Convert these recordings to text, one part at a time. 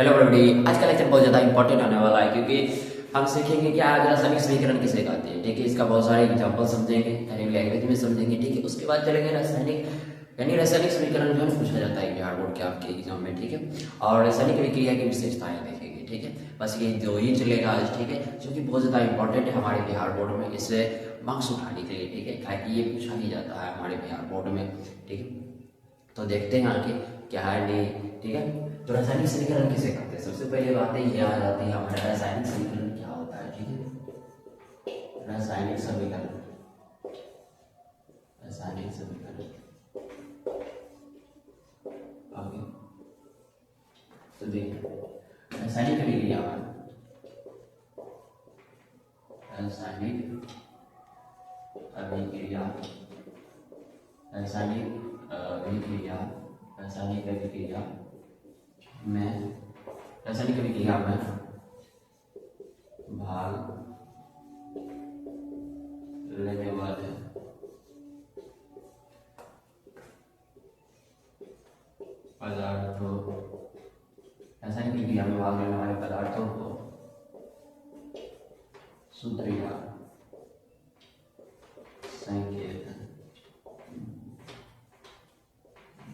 Hello everybody, आज का lecture बहुत ज़्यादा इंपॉर्टेंट होने वाला है क्योंकि हम सीखेंगे कि आज रासायनिक समीकरण किसे कहते हैं। ठीक है, इसका बहुत सारे एग्जांपल समझेंगे, यानी लैंग्वेज में समझेंगे। ठीक है, उसके बाद चलेंगे रासायनिक, यानी रासायनिक समीकरण जो है पूछा जाता है बिहार बोर्ड के आपके एग्जाम में। ठीक है, और रासायनिक अभिक्रिया की विशेषताएं देखेंगे। ठीक है, बस ये दो ही चलेगा आज। ठीक है, जो कि बहुत ज़्यादा इंपॉर्टेंट है हमारे बिहार बोर्ड में, इससे मार्क्स उठाने के लिए। ठीक है, ताकि ये पूछा ही जाता है हमारे बिहार बोर्ड में। ठीक है, तो देखते हैं आगे क्या है नहीं। ठीक है, तो रासायनिक समीकरण किसे कहते हैं, सबसे पहले बात ये आ जाती है हमारा रासायनिक समीकरण क्या होता है। ठीक है, रासायनिक समीकरण, रासायनिक समीकरण आगे तो देखिए रासायनिक अभिक्रिया, रासायनिक अभिक्रिया, रासायनिक अभिक्रिया, रासायनिक अभिक्रिया में, रासायनिक अभिक्रिया में भाग लेने वाले पदार्थों, रासायनिक अभिक्रिया में भाग लेने वाले पदार्थों को सूत्र या संकेत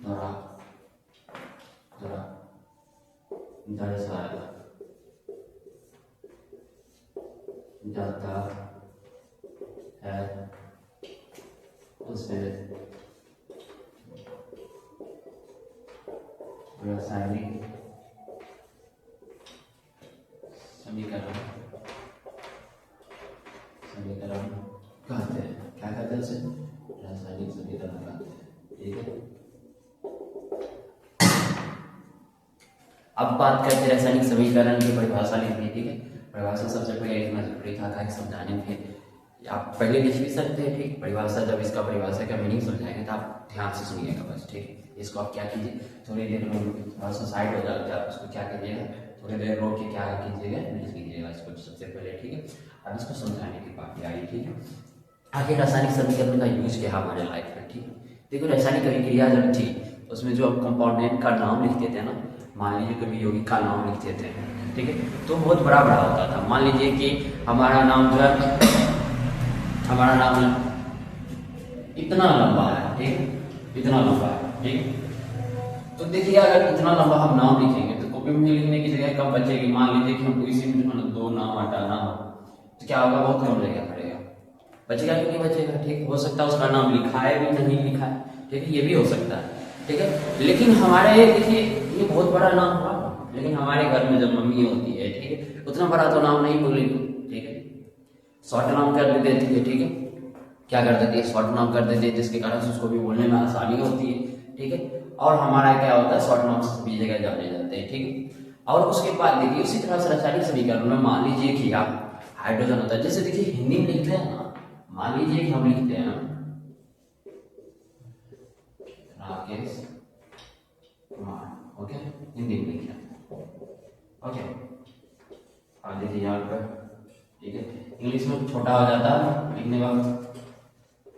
द्वारा दर्शाया जाता है, उसे रासायनिक समीकरण कहते हैं। क्या कहते हैं उसे? रासायनिक समीकरण कहते हैं। ठीक है, अब बात करते हैं रासायनिक समीकरण की परिभाषा लिखनी। ठीक है, परिभाषा सबसे पहले लिखना जरूरी था ताकि समझाने में आप पहले लिख भी सकते हैं। ठीक, परिभाषा जब इसका परिभाषा का मीनिंग समझाएंगे तो आप ध्यान से सुनिएगा बस। ठीक है, इसको आप क्या कीजिए, थोड़ी देर थोड़ा सा साइड हो जाता है, आप इसको क्या कीजिएगा, थोड़ी देर रोक के क्या कीजिएगा, लिख लीजिएगा इसको सबसे पहले। ठीक है, अब इसको समझाने की बात आई। ठीक है, आगे रासायनिक समीकरण का यूज क्या हमारे लाइफ में। ठीक है, देखो रासायनिक अभिक्रिया जब थी उसमें जो हम कंपाउंडेंट का नाम लिखते थे ना, मान लीजिए कभी यौगिक का नाम लिखते थे। ठीक है, तो बहुत बड़ा बड़ा होता था। मान लीजिए कि हमारा नाम जो है, हमारा नाम इतना लंबा है। ठीक है, इतना लंबा है। ठीक, तो देखिए अगर इतना लंबा हम नाम लिखेंगे तो कॉपी में लिखने की जगह कम बचेगी। मान लीजिए कि हमको इसी में दो नाम हटाना हो तो क्या होगा, बहुत कम जगह पड़ेगा, बचेगा कि नहीं बचेगा। ठीक, हो सकता है उसका नाम लिखा है भी नहीं लिखा है। ठीक है, ये भी हो सकता है। ठीक है, लेकिन हमारे देखिए ये बहुत बड़ा नाम हुआ, लेकिन हमारे घर में जब मम्मी होती है, ठीक है, उतना बड़ा तो नाम नहीं बोलेगी। ठीक है, शॉर्ट नाम कर देती है। ठीक है, क्या कर देती है, शॉर्ट नाम कर देती है, जिसके कारण से उसको भी बोलने में आसानी होती है। ठीक है, और हमारा क्या होता है, शॉर्ट नाम से सभी जगह जाने जाते हैं। ठीक है, और उसके बाद देखिए उसी तरह से रासायनिक समीकरण में मान लीजिए कि आप हाइड्रोजन होता है, जैसे देखिए हिंदी में लिखते हैं ना, मान लीजिए कि हम लिखते हैं राकेश कुमार। ओके, हिंदी में लिखते हैं। ओके, अब देखिए यहाँ पर। ठीक है, इंग्लिश में छोटा हो जाता है लिखने का।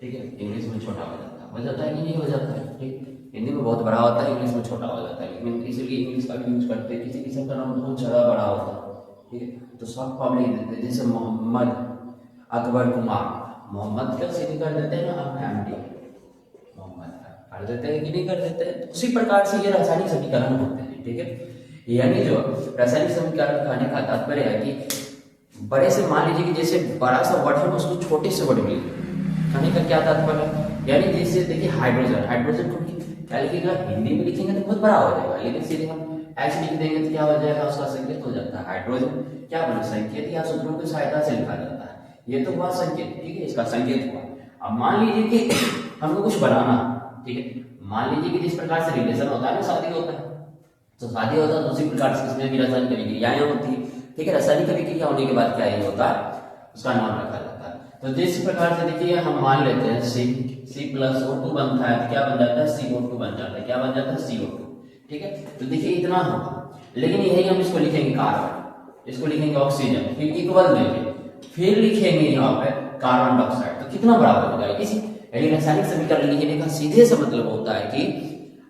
ठीक है, इंग्लिश में छोटा हो जाता है कि नहीं हो जाता है। ठीक, हिंदी में बहुत बड़ा होता है, इंग्लिश में छोटा हो जाता है, लेकिन इसलिए इंग्लिश का भी यूज करते हैं। किसी किसी का नाम बहुत ज़्यादा बड़ा होता है। ठीक है, तो शॉर्ट फॉर्म लिख देते हैं, जैसे मोहम्मद अकबर कुमार, मोहम्मद का सीधे कर देते हैं ना, MD मोहम्मद कर देते हैं कि नहीं कर देते हैं। तो उसी प्रकार से ये रासायनिक समीकरण होते हैं। ठीक है, यानी जो रासायनिक समीकरण कहने का तात्पर्य है कि बड़े से, मान लीजिए कि जैसे बड़ा सा वर्ड है उसको छोटे से वर्ड में लिखिए। कहने का क्या तात्पर्य है, यानी जैसे देखिए हाइड्रोजन, हाइड्रोजन को क्या लिखिएगा, हिंदी में लिखेंगे तो बहुत बड़ा हो जाएगा, लेकिन सीधे हम एच लिख देंगे तो क्या हो जाएगा, उसका संकेत हो जाता है हाइड्रोजन। क्या बोले, संकेत या सूत्रों की सहायता से लिखा जाता है। ये तो हुआ संकेत। ठीक है, इसका संकेत हुआ। अब मान लीजिए कि हमको कुछ बनाना। ठीक है, मान लीजिए कि जिस प्रकार से रिलेशन होता है ना, शादी होता है, तो शादी होता है तो उसी प्रकार से इसमें भी रासायनिक अभिक्रियाएं होती है। ठीक है, रासायनिक अभिक्रिया होने के बाद क्या ये होता है, उसका नाम रखा जाता है। तो जिस प्रकार से देखिए हम मान लेते हैं C+O2 बनता है तो क्या बन जाता है, CO2 बन जाता है। क्या बन जाता है, CO2। ठीक है, तो देखिए इतना होगा, लेकिन यही हम इसको लिखेंगे कार्बन, इसको लिखेंगे ऑक्सीजन, फिर इक्वल देंगे, फिर लिखेंगे यहाँ पे कार्बन डाइऑक्साइड, तो कितना बड़ा हो जाएगा। इसी यानी रासायनिक समीकरण लिखने का सीधे से मतलब होता है कि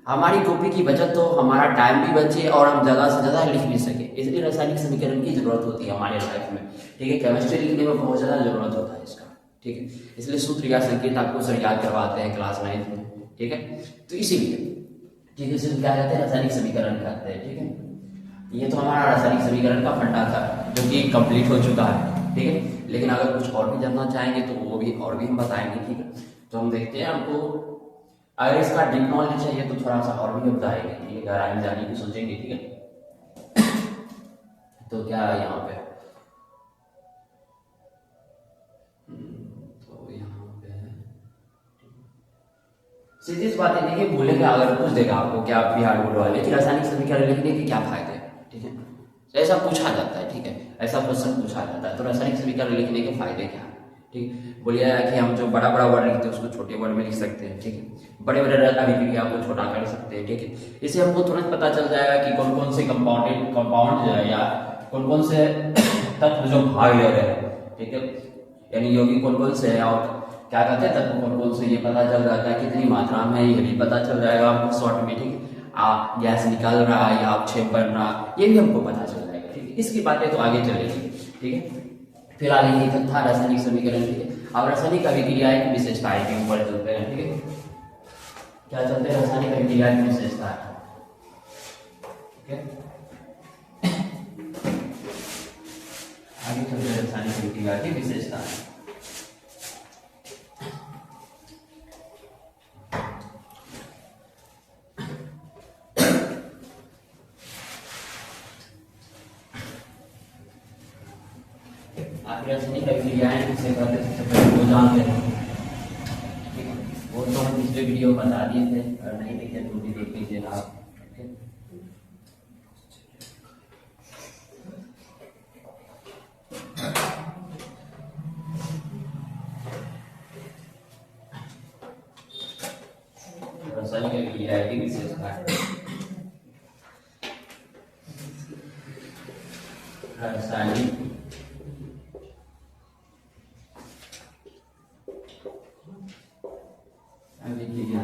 हमारी कॉपी की बचत हो, हमारा टाइम भी बचे और हम ज़्यादा से ज़्यादा लिख भी सके, इसलिए रासायनिक समीकरण की जरूरत होती है हमारे लाइफ में। ठीक है, केमिस्ट्री लिखने में बहुत ज़्यादा जरूरत होता है इसका। ठीक है, इसलिए सूत्र या संकेत आपको सर याद करवाते हैं क्लास 9th में। ठीक है, तो इसीलिए ठीक है इसे क्या कहते हैं, रासायनिक समीकरण कहते हैं। ठीक है, ये तो हमारा रासायनिक समीकरण का फंडा था जो कि कंप्लीट हो चुका है। ठीक है, लेकिन अगर कुछ और भी जानना चाहेंगे तो वो भी और भी हम बताएंगे। ठीक है, तो हम देखते हैं, हमको अगर इसका डीप नॉलेज चाहिए तो थोड़ा सा और भी बताएंगे। ठीक है, गहराई में जाने की सोचेंगे। ठीक है, तो क्या है यहाँ पे, तो यहाँ पे सीधी सी बात है। देखिए बोलेंगे, अगर पूछ देगा आपको क्या बिहार बोर्ड वाले कि रासायनिक समीकरण लिखने के क्या फायदे हैं। ठीक है, तो ऐसा पूछा जाता है। ठीक है, ऐसा क्वेश्चन पूछा जाता है, तो रासायनिक समीकरण लिखने के फायदे क्या है। ठीक, बोलिए कि हम जो बड़ा बड़ा वर्ड लिखते हैं उसको छोटे वर्ड में लिख सकते हैं। ठीक है, बड़े बड़े अभिक्रिया को छोटा कर सकते हैं। ठीक है, इससे हमको तुरंत पता चल जाएगा कि कौन कौन से कंपाउंड जो है या कौन कौन से तत्व जो भाग ले रहे हैं। ठीक है, यानी यौगिक कौन कौन से है और क्या कहते हैं तत्व कौन कौन से, ये पता चल जाता है। कितनी मात्रा में ये भी पता चल जाएगा हमको शॉर्ट में। ठीक है, गैस निकल रहा है या अवक्षेप बन रहा ये भी हमको पता चल जाएगा। ठीक है, इसकी बातें तो आगे चलेगी। ठीक है, फिलहाल यही था रासायनिक समीकरण। ठीक है, अब रासायनिक अभिक्रियाएं की विशेषताएं के ऊपर चलते हैं। ठीक है, क्या चलते हैं, रासायनिक अभिक्रिया की विशेषताएं। ठीक है, आगे चलते हैं रासायनिक अभिक्रिया की विशेषताएं। रासायनिक अभिक्रियाएं किसे कहते हैं, सबसे पहले वो जानते हैं। ठीक है, वो तो हम पिछले वीडियो में बता दिए थे, अगर नहीं देखे तो भी देख लीजिए आप। रासायनिक अभिक्रिया की विशेषता, रासायनिक अभिक्रिया,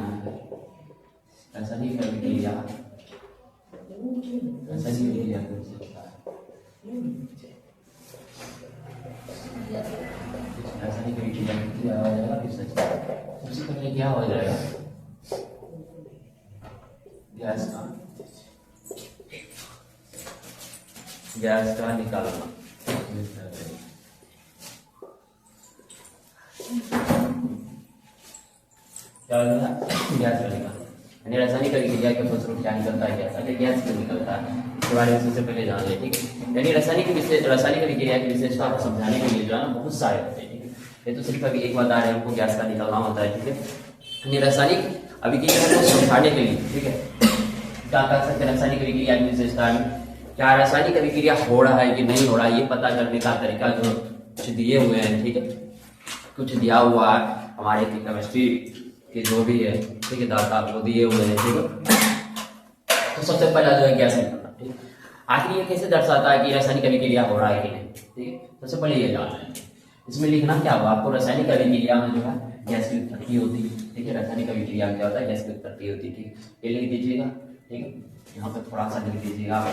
रासायनिक अभिक्रिया, रासायनिक अभिक्रिया की विशेषता, रासायनिक अभिक्रिया क्या हो जाएगा विशेषता। सबसे पहले क्या हो जाएगा, गैस का निकालना। क्या हो गया, गैस का निकालना। यानी रासायनिक अभिक्रिया के फलस्वरूप क्या निकलता है, गैस क्यों निकलता है, इसके बारे में सबसे पहले जान ले। ठीक है, यानी रासायनिक अभिक्रिया की विशेषता को समझाने के लिए जो है बहुत सारे होते हैं। ठीक है, ये तो सिर्फ अभी एक बता रहे हैं, हमको गैस का निकलना होता है। ठीक है, यानी रासायनिक अभिक्रिया को समझाने के लिए ठीक है क्या कर सकते हैं, रासायनिक अभिक्रिया की विशेषता में क्या रासायनिक अभिक्रिया हो रहा है कि नहीं हो रहा है, ये पता करने का तरीका जो कुछ दिए हुए हैं। ठीक है, कुछ दिया हुआ है हमारे केमिस्ट्री के जो भी है। ठीक है, डाटा वो दिए हुए हैं। ठीक है, तो सबसे पहला जो है गैस निकलना। ठीक है, आखिर ये कैसे दर्शाता है कि रासायनिक अभिक्रिया हो रहा है कि नहीं। ठीक है, सबसे पहले ये जानना है, इसमें लिखना क्या होगा आपको, रासायनिक अभिक्रिया में जो है गैस की उत्पत्ति होती है। ठीक है, रासायनिक अभिक्रिया में क्या होता है, गैस की उत्पत्ति होती है। ठीक है, ये लिख दीजिएगा। ठीक है, यहाँ पे थोड़ा सा लिख दीजिएगा आप,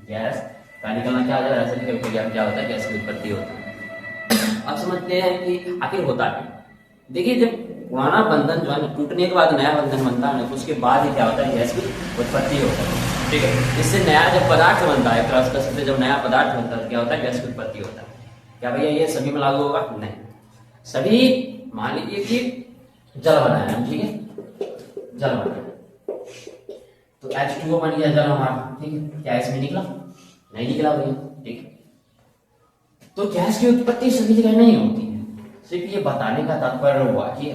गैस का निकलना क्या हो जाए, रासायनिक अभिक्रिया में क्या होता है, गैस की उत्पत्ति होती है। अब समझते हैं कि आखिर होता है। देखिए जब पुराना बंधन जो है ना टूटने के बाद नया बंधन बनता है ना, तो उसके बाद ही क्या होता है, गैस की उत्पत्ति होता है। ठीक है, इससे नया जब पदार्थ बनता है, क्रॉस से जब नया पदार्थ बनता है तो क्या होता है, गैस की उत्पत्ति होता है। क्या भैया ये सभी में लागू होगा, नहीं। सभी मान लीजिए कि जल बनाया है, ठीक है, जल बनाया तो H2O बन गया जल हमारा। ठीक है, क्या इसमें निकला, नहीं निकला भैया। ठीक है, तो गैस की उत्पत्ति सभी जगह नहीं होती है, सिर्फ ये बताने का तात्पर्य हुआ कि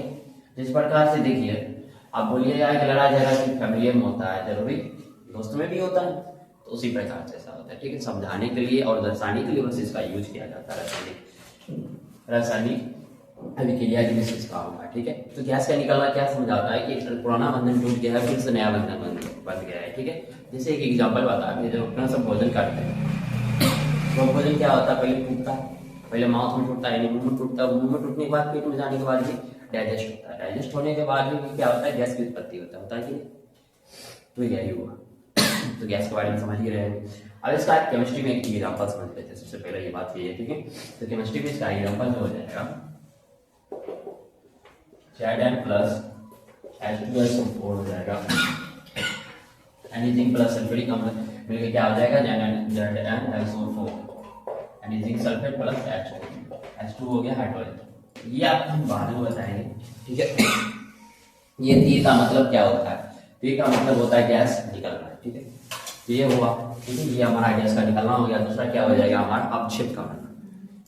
जिस प्रकार से देखिए आप बोलिएगा कि लड़ा झगड़ा सिर्फ फैमिली में होता है, जरूरी दोस्त में भी होता है, तो उसी प्रकार से ऐसा होता है। ठीक है, समझाने के लिए और दर्शाने के लिए बस इसका यूज किया जाता है रासायनिक अभिक्रिया की विशेषता होगा। ठीक है, तो गैस का निकलना क्या समझाता है कि पुराना बंधन टूट गया है, फिर से नया बंधन बन गया है। ठीक है, जैसे एक एग्जाम्पल बता दें, जब अपना सब भोजन करते हैं तो भोजन क्या होता है, पहले टूटता है, पहले माउथ में टूटता है, यानी मुंह में टूटता है, मुंह में टूटने के बाद पेट में जाने के बाद भी डाइजेस्ट होता है, डाइजेस्ट होने के बाद भी क्या होता है, गैस की उत्पत्ति होता है कि नहीं। तो यही हुआ। तो गैस के बारे में समझ ही रहे हैं। अब इसका केमिस्ट्री में एक एग्जाम्पल समझ लेते हैं। सबसे पहले ये बात ये है, ठीक है। तो केमिस्ट्री में इसका एग्जाम्पल जो हो जाएगा Zn प्लस H2SO4 हो जाएगा, एनीजिंग प्लस सल्फ्यूरिक अम्ल मिलकर क्या हो जाएगा ZnSO4, एनीजिंग सल्फेट प्लस H2 हो गया हाइड्रोजन। ये आप हम बाद में बताएंगे, ठीक है। ये ती का मतलब क्या होता है? ती का मतलब होता है गैस निकलना, ठीक है। तो ये हुआ, ठीक है, ये हमारा गैस का निकलना हो गया। दूसरा क्या हो जाएगा हमारा अवक्षेप का बनना,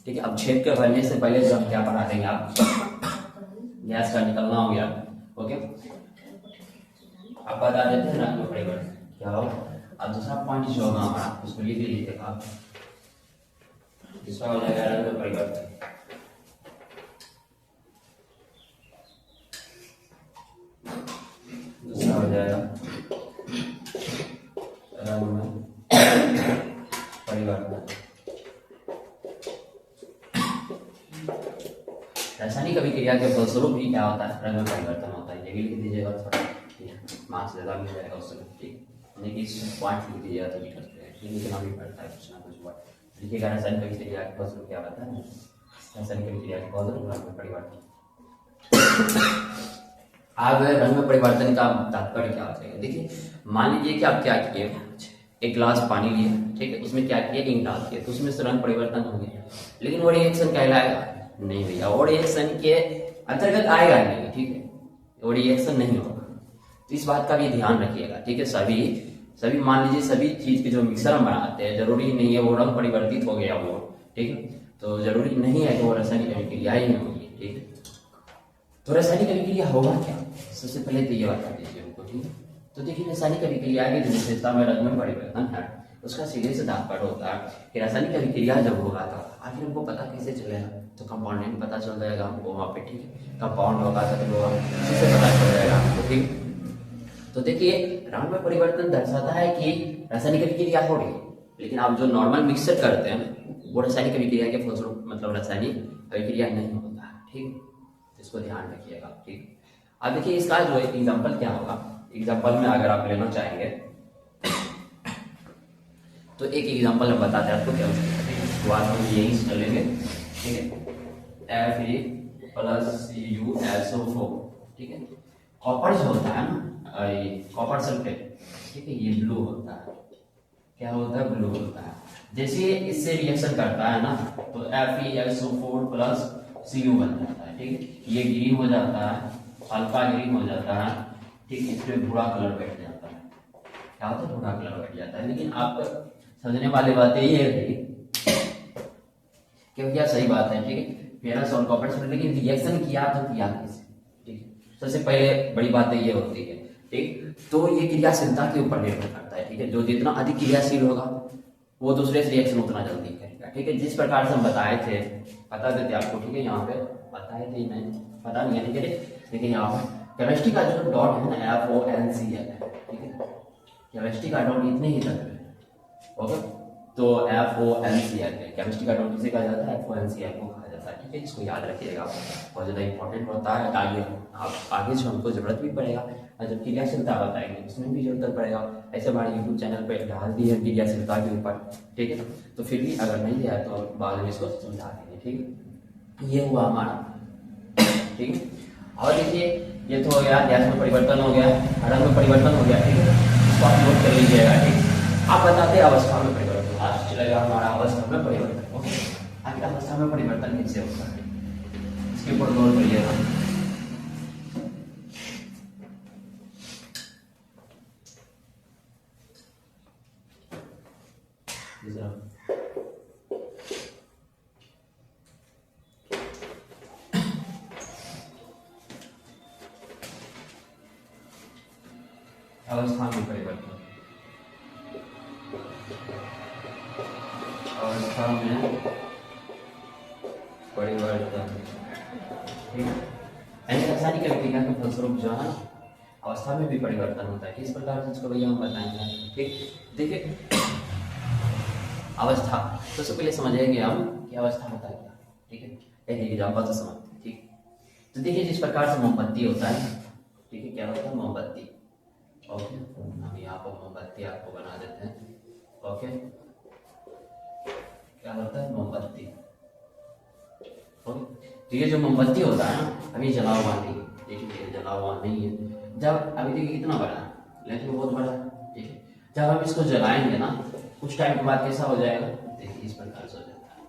ठीक है। अवक्षेप के बनने से पहले जो हम क्या बना देंगे आप, गैस का निकलना हो गया, ओके। अब बता देते हैं रंग में परिवर्तन क्या हो। अब दूसरा पॉइंट जो होगा हमारा उसको लिख लीजिएगा, दूसरा हो जाएगा रंग में परिवर्तन। दूसरा हो जाएगा रंग में परिवर्तन। रासायनिक अभिक्रिया के फलस्वरूप भी क्या होता है, रंग में परिवर्तन होता है। ये भी लिख दीजिएगा, थोड़ा मार्क्स ज्यादा मिल जाएगा उससे, ठीक। लेकिन पॉइंट लिख दीजिएगा तो भी करते हैं, ठीक। लिखना भी पड़ता है कुछ ना कुछ वर्ड लिखिएगा। रासायनिक अभिक्रिया के फलस्वरूप क्या होता है, रासायनिक अभिक्रिया के फलस्वरूप रंग में परिवर्तन। अब रंग में परिवर्तन का तात्पर्य क्या हो जाएगा? देखिए, मान लीजिए कि आप क्या किए, एक गिलास पानी लिए, ठीक है, उसमें क्या किया, इंक डाल दिया, तो उसमें से रंग परिवर्तन हो गया। लेकिन वो रिएक्शन कहलाएगा नहीं भैया, वो रिएक्शन के अंतर्गत आएगा नहीं, ठीक है, वो रिएक्शन नहीं होगा। तो इस बात का भी ध्यान रखिएगा, ठीक है। सभी मान लीजिए सभी चीज के जो मिक्सर हम बनाते हैं, जरूरी नहीं है वो रंग परिवर्तित हो गया वो, ठीक है। तो जरूरी नहीं है कि वो रासायनिक अभिक्रिया ही होगी, ठीक है। तो रासायनिक अभिक्रिया होगा क्या, सबसे पहले तो ये बता दीजिए हमको, ठीक है। तो देखिए, रासायनिक अभिक्रिया की विशेषता में रंग में परिवर्तन है, उसका सीधे से तात्पर्य होता है कि रासायनिक अभिक्रिया जब होगा तो आखिर हमको पता कैसे चलेगा, तो कंपाउंड पता चल जाएगा हमको वहाँ पे, ठीक है। कंपाउंड होगा तो उसी से पता चल जाएगा हमको, ठीक। तो देखिए, रंग में परिवर्तन दर्शाता है कि रासायनिक अभिक्रिया हो रही है, लेकिन आप जो नॉर्मल मिक्सर करते हैं वो रासायनिक अभिक्रिया के फलस्वरूप मतलब रासायनिक अभिक्रिया नहीं होता है, ठीक। इसको ध्यान रखिएगा, ठीक। अब देखिए, इसका जो एग्जाम्पल क्या होगा, एग्जाम्पल में अगर आप लेना चाहेंगे तो एक एग्जाम्पल हम बताते हैं आपको क्या होता है। शुरुआत हम यही से चलेंगे, ठीक है। Fe+Cu_SO4, ठीक है। कॉपर जो होता है ना, ये कॉपर सल्फेट, ठीक है, ये ब्लू होता है। क्या होता है, ब्लू होता है। जैसे इससे रिएक्शन करता है ना, तो Fe+SO4+Cu बन जाता है, ठीक है। ये ग्रीन हो जाता है, अल्फा ग्रीन हो जाता है, ठीक। इसमें भूरा कलर बैठ जाता है। क्या होता है, भूरा कलर बैठ जाता है। लेकिन आप समझने वाली बात ये है कि क्या सही बात है, ठीक है, फेरस और कॉपर से, लेकिन रिएक्शन किया तो किया कैसे, ठीक। सबसे पहले बड़ी बात ये होती है, ठीक। तो ये क्रियाशीलता के ऊपर निर्भर करता है, ठीक है। जो जितना अधिक क्रियाशील होगा वो दूसरे से रिएक्शन उतना जल्दी करेगा, ठीक है। जिस प्रकार से हम बताए थे, बता देते आपको, ठीक है। यहाँ पे बताए थे, नहीं पता नहीं है, ठीक है। लेकिन यहाँ पर केमिस्ट्री का जो डॉट है ना, FONCL है, ठीक है। केमिस्ट्री का डॉट इतने ही तक है, ओके। तो FONCL है, केमिस्ट्री का डॉट किसे कहा जाता है, FONCL को कहा जाता है, ठीक है। इसको याद रखिएगा, बहुत ज़्यादा इंपॉर्टेंट होता है। आगे जो हमको जरूरत भी पड़ेगा, और जब क्रियाशीलता बताएंगे उसमें भी जरूरत पड़ेगा। ऐसे हमारे यूट्यूब चैनल पर डाल दी है क्रियाशीलता के ऊपर, ठीक है। तो फिर भी अगर नहीं है तो बाद में इसको समझा देंगे, ठीक है। ये हुआ हमारा, ठीक है। और देखिए, ये तो हो गया, गैस में परिवर्तन हो गया, रंग में परिवर्तन हो गया, ठीक है। इसको आप नोट कर लीजिएगा, ठीक। आप बताते हैं अवस्था में परिवर्तन, लास्ट चलेगा हमारा अवस्था में परिवर्तन, ओके। आखिर अवस्था में परिवर्तन कैसे होता है, इसके ऊपर गौर करिएगा। अवस्था में परिवर्तन, अवस्था में परिवर्तन, ठीक है। रासायनिक अभिक्रिया के फलस्वरूप जो है अवस्था में भी परिवर्तन होता है। किस प्रकार से इसको भैया हम बताएंगे, ठीक। देखिए, अवस्था सबसे पहले समझेंगे हम कि अवस्था होता है क्या, ठीक है। एक एग्जाम्पल से समझते हैं, ठीक। तो देखिए, जिस प्रकार से मोमबत्ती होता है, ठीक है, क्या होता है, मोमबत्ती, ओके, हम यहाँ पर मोमबत्ती आपको बना देते हैं। ओके, क्या होता है मोमबत्ती। ओके, तो ये जो मोमबत्ती होता है ना, अभी जला हुआ नहीं, देखिए ये जला हुआ नहीं है। जब अभी देखिए कितना बड़ा है, लेकिन बहुत बड़ा है, ठीक है। जब हम इसको जलाएंगे ना, कुछ टाइम के बाद कैसा हो जाएगा, देखिए इस प्रकार से हो जाता है,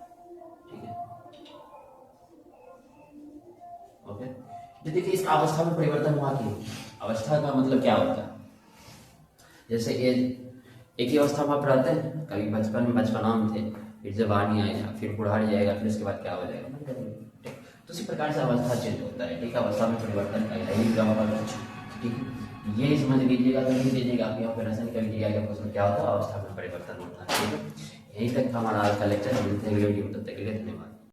ठीक है। ओके, तो देखिए इस अवस्था में परिवर्तन हुआ कि अवस्था का मतलब क्या होता है, जैसे ये एक ही अवस्था में आप रहते हैं, कभी बचपन में बचपना में थे, फिर जवानी आएगा, फिर बुढ़ारी जाएगा, फिर उसके बाद क्या हो जाएगा, तो इसी प्रकार से अवस्था चेंज होता है, ठीक है। अवस्था में परिवर्तन आएगा, ठीक है। ये समझ लीजिएगा, लिख लीजिएगा, आप यहाँ पर रचना कर लीजिएगा कि उसमें क्या होता है, अवस्था में परिवर्तन होता है, ठीक है। यहीं तक हमारा आज का लेक्चर, मिलते हैं वीडियो, तब तक के लिए धन्यवाद।